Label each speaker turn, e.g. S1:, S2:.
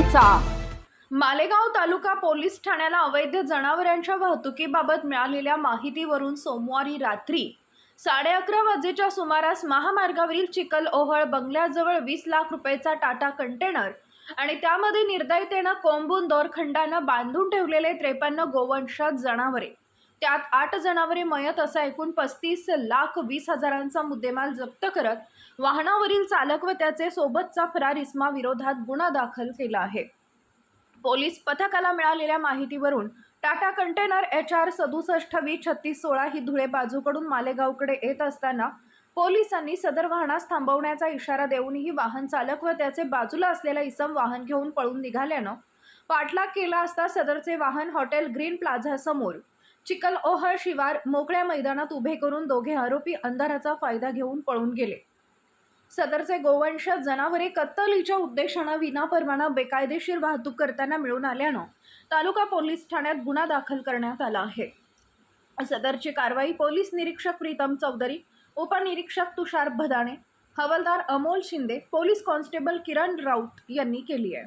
S1: करायचा। मालेगाव तालुका पोलीस ठाण्याला अवैध जनावरांच्या वाहतुकीबाबत मिळालेल्या माहितीवरून सोमवारी रात्री 11:30 वाजेच्या सुमारास महामार्गावरील चिखल-ओहळ बंगल्याजवळ 20 लाख रुपयाचा टाटा कंटेनर आणि त्यामध्ये निर्दयतेने कोंबून दोरखंडानं बांधून ठेवलेले 53 गोवंशात जनावरे, त्यात 8 जनावरे मयत असा एकूण 35,20,000चा मुद्देमाल जप्त करत वाहनावरील चालक व त्याचे सोबतचा फरार इसमा विरोधात गुन्हा दाखल केला आहे। पोलीस पथकाला मिळालेल्या माहितीवरून टाटा कंटेनर HR 67203616 ही धुळे बाजूकडून मालेगावकडे येत असताना पोलिसांनी सदर वाहनास थांबवण्याचा इशारा देऊनही वाहन चालक व त्याचे बाजूला असलेला इसम वाहन घेऊन पळून निघाल्यानं पाठलाग केला असता सदरचे वाहन हॉटेल ग्रीन प्लाझा समोर चिखल-ओहळ शिवार मोकळ्या मैदानात उभे करून दोघे आरोपी अंधाराचा फायदा घेऊन पळून गेले। सदरचे गोवंश जनावरे कत्तलीच्या उद्देशाने विनापरवाना बेकायदेशीर वाहतूक करताना मिळून आल्यानं तालुका पोलीस ठाण्यात गुन्हा दाखल करण्यात आला आहे। सदरची कारवाई पोलीस निरीक्षक प्रीतम चौधरी, उपनिरीक्षक तुषार भदाणे, हवालदार अमोल शिंदे, पोलीस कॉन्स्टेबल किरण राऊत यांनी केली आहे।